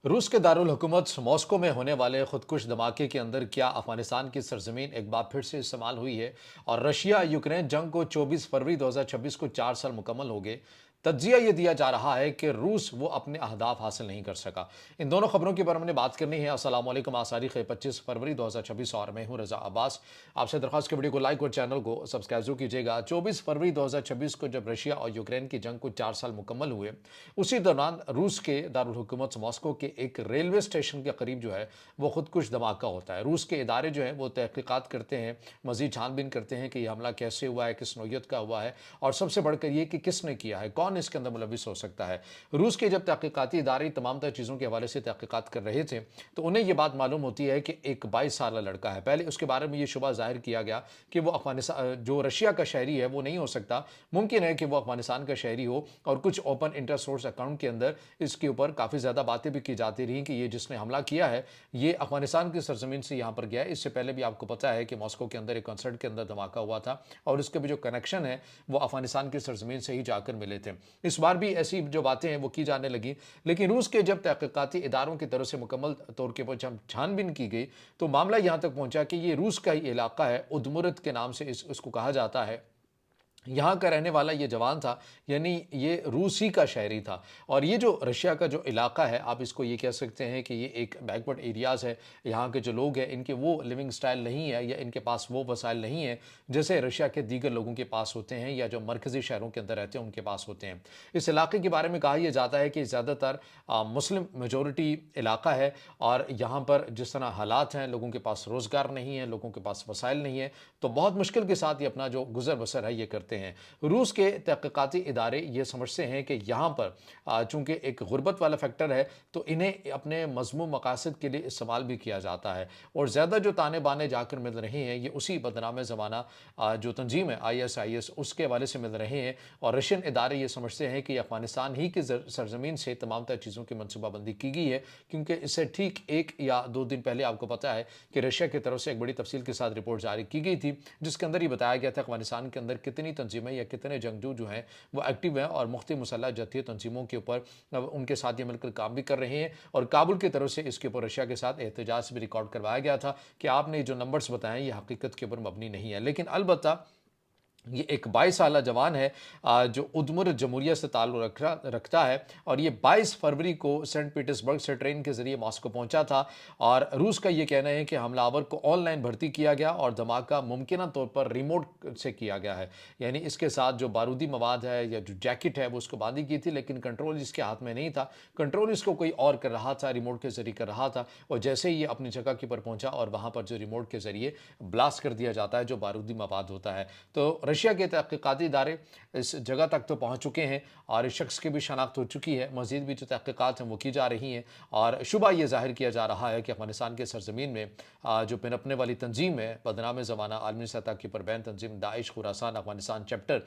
रूस के दारुल हुकूमत मॉस्को में होने वाले खुदकुश धमाके के अंदर क्या अफगानिस्तान की सरजमीन एक बार फिर से इस्तेमाल हुई है और रशिया यूक्रेन जंग को 24 फरवरी 2026 को 4 साल मुकम्मल हो गए। तज्जिया ये दिया जा रहा है कि रूस वो अपने अहदाफ हासिल नहीं कर सका। इन दोनों खबरों के बारे में बात करनी है। अस्सलाम वालेकुम। आज तारीख है 25 फरवरी 2026 और मैं हूं रजा अब्बास। आपसे दरख्वास्त के वीडियो को लाइक और चैनल को सब्सक्राइब जरूर कीजिएगा। 24 फरवरी 2026 को जब रशिया और यूक्रेन की जंग को 4 साल मुकम्मल हुए, उसी दौरान रूस के दारुल हुकूमत मॉस्को के एक रेलवे स्टेशन के करीब जो है वो खुदकुश धमाका होता है। रूस के इदारे जो हैं वो तहकीकात करते हैं, मजीद छानबीन करते हैं कि यह हमला कैसे हुआ है, किस नौयत का हुआ है और सबसे बढ़कर ये कि किसने किया है, कौन इसके अंदर मुलविस हो सकता है। रूस के जब तहकीकाती इदारे तमाम तर चीज़ों के हवाले से तहकीकात कर रहे थे तो उन्हें यह बात मालूम होती है कि एक 22 साल लड़का है। पहले उसके बारे में ये शुबा जाहिर किया गया कि वो अफगानिस्तान जो रशिया का शहरी है वो नहीं हो सकता, मुमकिन है कि वो अफगानिस्तान का शहरी हो। और कुछ ओपन इंटर सोर्स अकाउंट के अंदर इसके ऊपर काफ़ी ज़्यादा बातें भी की जाती रही कि ये जिसने हमला किया है ये अफगानिस्तान की सरजमीन से यहाँ पर गया है। इससे पहले भी आपको पता है कि मॉस्को के अंदर एक कंसर्ट के अंदर धमाका हुआ था और उसके भी जो कनेक्शन है वो अफगानिस्तान की सरजमीन से ही जाकर मिले थे। इस बार भी ऐसी जो बातें हैं वो की जाने लगी, लेकिन रूस के जब तहकीकाती इदारों की तरफ से मुकम्मल तौर के ऊपर जब छानबीन की गई तो मामला यहाँ तक पहुंचा कि ये रूस का ही इलाका है, उदमुरत के नाम से इसको कहा जाता है। यहाँ का रहने वाला ये जवान था, यानी ये रूसी का शहरी था। और ये जो रशिया का जो इलाका है, आप इसको ये कह सकते हैं कि ये एक बैकवर्ड एरियाज़ है। यहाँ के जो लोग हैं इनके वो लिविंग स्टाइल नहीं है या इनके पास वो वसाइल नहीं है जैसे रशिया के दीगर लोगों के पास होते हैं या जो मरकज़ी शहरों के अंदर रहते हैं उनके पास होते हैं। इस इलाके के बारे में कहा यह जाता है कि ज़्यादातर मुस्लिम मेजोरिटी इलाका है और यहाँ पर जिस तरह हालात हैं, लोगों के पास रोज़गार नहीं है, लोगों के पास वसाइल नहीं है, तो बहुत मुश्किल के साथ ये अपना जो गुजर बसर है ये करते हैं। रूस के तहकीकाती इदारे ये समझते हैं कि यहाँ पर चूंकि एक गुर्बत वाला फैक्टर है तो इन्हें अपने मजमूम मकासद के लिए इस्तेमाल भी किया जाता है। और ज़्यादा जो ताने बाने जाकर मिल रहे हैं ये उसी बदनाम ज़माना जो तंजीम है ISIS उसके हवाले से मिल रहे हैं। और रशियन इदारे ये समझते हैं कि अफगानिस्तान ही की सरजमीन से तमाम तर चीज़ों की मनसूबाबंदी की गई है, क्योंकि इससे ठीक 1 या 2 दिन पहले आपको पता है कि रशिया की तरफ से एक बड़ी तफसील के साथ रिपोर्ट जारी की गई थी जिसके अंदर ये बताया गया था अफगानिस्तान के अंदर कितनी तंजीमें या कितने जंगजू जो हैं वो एक्टिव हैं और मुख्तलिफ मुसल्लह जत्थी तंजीमों के ऊपर उनके साथ ये मिलकर काम भी कर रहे हैं। और काबुल की तरफ से इसके ऊपर रशिया के साथ एहतजाज भी रिकॉर्ड करवाया गया था कि आपने जो नंबर्स बताएं ये हकीकत के ऊपर मबनी नहीं है। लेकिन अलबत्ता ये एक 22 साल जवान है जो उदमुर जमहूरिया से ताल्लुक़ रखता है और ये 22 फरवरी को सेंट पीटर्सबर्ग से ट्रेन के ज़रिए मॉस्को पहुंचा था। और रूस का ये कहना है कि हमलावर को ऑनलाइन भर्ती किया गया और धमाका मुमकिन तौर पर रिमोट से किया गया है, यानी इसके साथ जो बारूदी मवाद है या जो जैकेट है वो उसको बांधी की थी, लेकिन कंट्रोल इसके हाथ में नहीं था। कंट्रोल इसको कोई और कर रहा था, रिमोट के ज़रिए कर रहा था। और जैसे ही ये अपनी जगह के ऊपर पहुंचा और वहाँ पर जो रिमोट के ज़रिए ब्लास्ट कर दिया जाता है जो बारूदी मवाद होता है, तो रशिया के तहकीकाती इदारे इस जगह तक तो पहुंच चुके हैं और इस शख्स की भी शनाख्त हो चुकी है। मजीद भी जो तहकीकात हैं वो की जा रही हैं और शुबा ये जाहिर किया जा रहा है कि अफगानिस्तान के सरजमीन में जो पिनपने वाली तंजीम है बदनाम ज़माना आलमी सतह की परबैन तंजीम दाइश खुरासान अफगानिस्तान चैप्टर,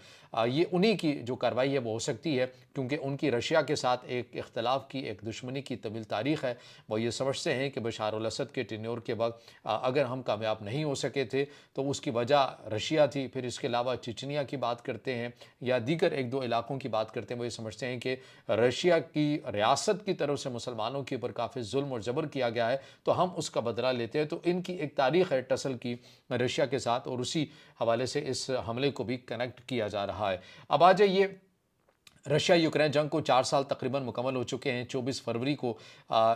ये उन्हीं की जो कार्रवाई है वो हो सकती है, क्योंकि उनकी रशिया के साथ एक इख्तलाफ की, एक दुश्मनी की तवील तारीख है। वो ये समझते हैं कि बशार अल असद के टेन्योर के वक्त अगर हम कामयाब नहीं हो सके थे तो उसकी वजह रशिया थी। फिर इसके अलावा चिचनिया की बात करते हैं या दीगर 1-2 इलाकों की बात करते हैं, वो ये समझते हैं कि रशिया की रियासत की तरफ से मुसलमानों के ऊपर काफ़ी जुल्म और जबर किया गया है तो हम उसका बदला लेते हैं। तो इनकी एक तारीख है टसल की रशिया के साथ और उसी हवाले से इस हमले को भी कनेक्ट किया जा रहा है। अब आ जाइए, रशिया यूक्रेन जंग को 4 साल तकरीबन मुकम्मल हो चुके हैं। 24 फरवरी को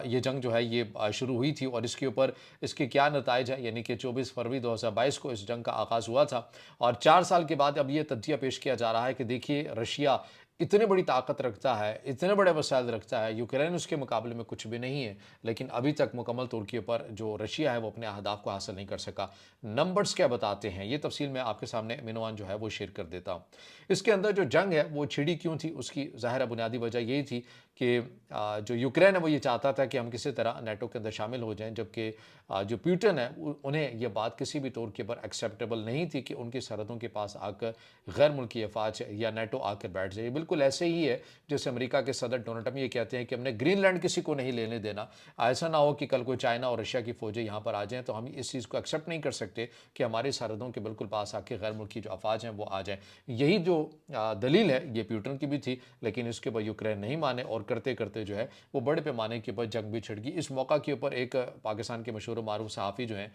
ये जंग जो है ये शुरू हुई थी और इसके ऊपर इसके क्या नताइज है, यानी कि 24 फरवरी 2022 को इस जंग का आगाज़ हुआ था और 4 साल के बाद अब ये तज्जिया पेश किया जा रहा है कि देखिए रशिया इतने बड़ी ताकत रखता है, इतने बड़े वसाइल रखता है, यूक्रेन उसके मुकाबले में कुछ भी नहीं है, लेकिन अभी तक मुकम्मल तौर के ऊपर जो रशिया है वो अपने अहदाफ को हासिल नहीं कर सका। नंबर्स क्या बताते हैं ये तफसील मैं आपके सामने मिनवान जो है वो शेयर कर देता हूँ। इसके अंदर जो जंग है वो छिड़ी क्यों थी, उसकी ज़ाहिर बुनियादी वजह यही थी कि जो यूक्रेन है वो ये चाहता था कि हम किसी तरह नेटो के अंदर शामिल हो जाएं, जबकि जो प्यूटन है उन्हें यह बात किसी भी तौर के ऊपर एक्सेप्टेबल नहीं थी कि उनकी सरहदों के पास आकर गैर मुल्की अफवाज या नेटो आकर बैठ जाए। बिल्कुल ऐसे ही है जैसे अमेरिका के सदर डोनाल्ड ट्रंप ये कहते हैं कि हमने ग्रीनलैंड किसी को नहीं लेने देना। ऐसा ना हो कि कल कोई चाइना और रशिया की फौजें यहाँ पर आ जाएं तो हम इस चीज़ को एक्सेप्ट नहीं कर सकते कि हमारी सरहदों के बिल्कुल पास आके गैर मुल्की जो अफवाज हैं वो आ जाएं। यही जो दलील है ये प्यूटन की भी थी, लेकिन इसके ऊपर यूक्रेन नहीं माने और کرتے کرتے جو ہے وہ بڑے پیمانے کے اوپر جنگ بھی چھڑ گئی۔ اس موقع کے اوپر ایک پاکستان کے مشہور و معروف صحافی جو ہیں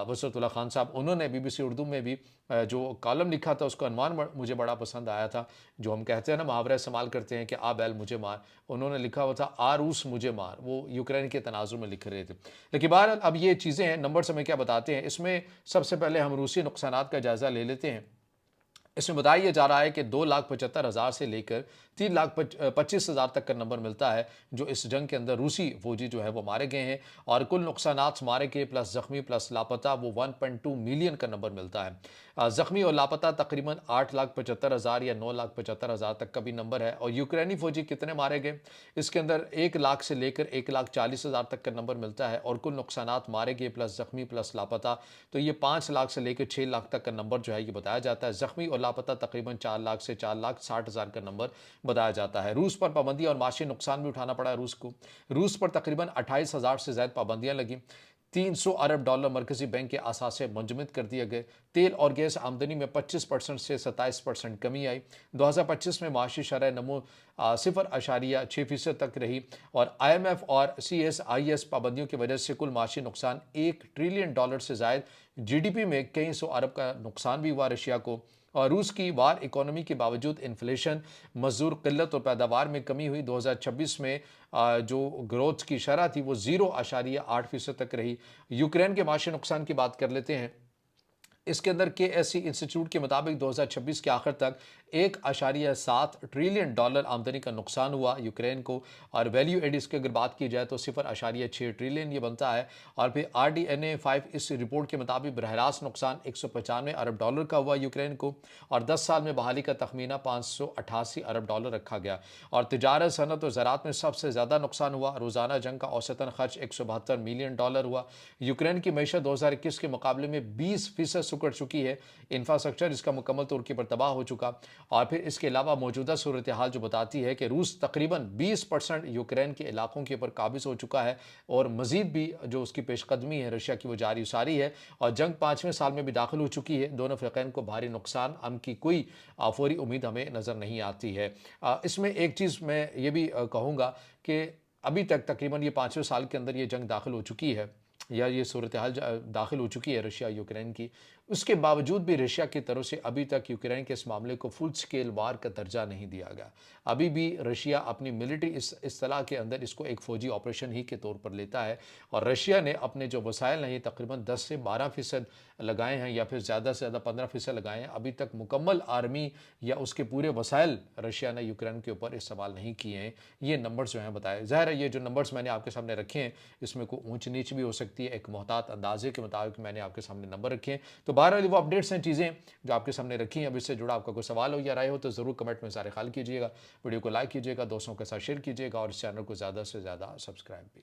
وسرت اللہ خان صاحب، انہوں نے BBC اردو میں بھی جو کالم لکھا تھا اس کا عنوان مجھے بڑا پسند آیا تھا، جو ہم کہتے ہیں نا محاورہ استعمال کرتے ہیں کہ آ بیل مجھے مار، انہوں نے لکھا ہوا تھا آ روس مجھے مار، وہ یوکرین کے تناظر میں لکھ رہے تھے۔ لیکن بہرحال اب یہ چیزیں ہیں، نمبرز ہمیں کیا بتاتے ہیں، اس میں سب سے پہلے ہم روسی نقصانات کا جائزہ لے لیتے ہیں۔ اس میں بتایا جا رہا ہے کہ 2,75,000 سے لے کر 3,25,000 تک کا نمبر ملتا ہے جو اس جنگ کے اندر روسی فوجی جو ہے وہ مارے گئے ہیں، اور کل نقصانات مارے گئے پلس زخمی پلس لاپتہ وہ 1.2 ملین کا نمبر ملتا ہے۔ زخمی اور لاپتہ تقریباً 8,75,000 یا 9,75,000 تک کا بھی نمبر ہے۔ اور یوکرینی فوجی کتنے مارے گئے، اس کے اندر 1 لاکھ سے لے کر 1,40,000 تک کا نمبر ملتا ہے، اور کل نقصانات مارے گئے پلس زخمی پلس لاپتہ تو یہ 5 لاکھ سے لے کر 6 لاکھ تک کا نمبر جو ہے یہ بتایا جاتا ہے۔ زخمی اور لاپتہ تقریباً 4 لاکھ سے 4,60,000 کا نمبر بتایا جاتا ہے۔ روس پر پابندی اور معاشی نقصان بھی اٹھانا پڑا ہے روس کو۔ روس پر تقریباً 28,000 سے زائد پابندیاں لگیں، $300 ارب مرکزی بینک کے اثاثے منجمد کر دیے گئے، تیل اور گیس آمدنی میں 25% سے 27% کمی آئی۔ 2025 میں معاشی شرح نمو 0.6% تک رہی، اور IMF اور CSIS پابندیوں کی وجہ سے کل معاشی نقصان $1 ٹریلین سے زائد، GDP میں کئی سو ارب کا نقصان بھی ہوا رشیا کو۔ اور روس کی وار اکانومی کے باوجود انفلیشن، مزدور قلت اور پیداوار میں کمی ہوئی۔ 2026 میں جو گروتھ کی شرح تھی وہ 0.8% تک رہی۔ یوکرین کے معاشی نقصان کی بات کر لیتے ہیں۔ اس کے اندر KSC انسٹیٹیوٹ کے مطابق 2026 کے آخر تک $1.7 ٹریلین آمدنی کا نقصان ہوا یوکرین کو، اور ویلیو ایڈس کی اگر بات کی جائے تو 0.6 ٹریلین یہ بنتا ہے۔ اور پھر RDNA 5 اس رپورٹ کے مطابق براہ راست نقصان $195 ارب کا ہوا یوکرین کو، اور 10 سال میں بحالی کا تخمینہ $588 ارب رکھا گیا۔ اور تجارت، صنعت اور زراعت میں سب سے زیادہ نقصان ہوا، روزانہ جنگ کا اوسطاً خرچ $172 ملین ہوا۔ یوکرین کی معیشت 2021 کے مقابلے میں 20% سکڑ چکی ہے، انفراسٹرکچر اس کا مکمل طور پر تباہ ہو چکا۔ اور پھر اس کے علاوہ موجودہ صورتحال جو بتاتی ہے کہ روس تقریباً 20% یوکرین کے علاقوں کے اوپر قابض ہو چکا ہے، اور مزید بھی جو اس کی پیش قدمی ہے رشیا کی وہ جاری ساری ہے، اور جنگ 5ویں سال میں بھی داخل ہو چکی ہے۔ دونوں فریقین کو بھاری نقصان ہم کی کوئی فوری امید ہمیں نظر نہیں آتی ہے۔ اس میں ایک چیز میں یہ بھی کہوں گا کہ ابھی تک تقریباً یہ 5ویں سال کے اندر یہ جنگ داخل ہو چکی ہے، یا یہ صورتحال داخل ہو چکی ہے رشیا یوکرین کی، اس کے باوجود بھی رشیا کی طرف سے ابھی تک یوکرین کے اس معاملے کو فل سکیل وار کا درجہ نہیں دیا گیا۔ ابھی بھی رشیا اپنی ملٹری اصطلاح کے اندر اس کو ایک فوجی آپریشن ہی کے طور پر لیتا ہے، اور رشیا نے اپنے جو وسائل ہیں تقریباً 10 سے 12% لگائے ہیں، یا پھر زیادہ سے زیادہ 15% لگائے ہیں۔ ابھی تک مکمل آرمی یا اس کے پورے وسائل رشیا نے یوکرین کے اوپر استعمال نہیں کیے ہیں۔ یہ نمبرز جو ہیں بتائے، ظاہر ہے یہ جو نمبرز میں نے آپ کے سامنے رکھے ہیں اس میں کوئی اونچ نیچ بھی ہو سکتی ہے، ایک محتاط اندازے کے مطابق میں نے آپ کے سامنے نمبر رکھے ہیں۔ تو بہرحال وہ اپڈیٹس ہیں، چیزیں جو آپ کے سامنے رکھی ہیں۔ اب اس سے جڑا آپ کا کوئی سوال ہو یا رائے ہو تو ضرور کمنٹ میں ظاہر خیال کیجیے گا، ویڈیو کو لائک کیجیے گا، دوستوں کے ساتھ شیئر کیجیے گا، اور اس چینل کو زیادہ سے زیادہ سبسکرائب بھی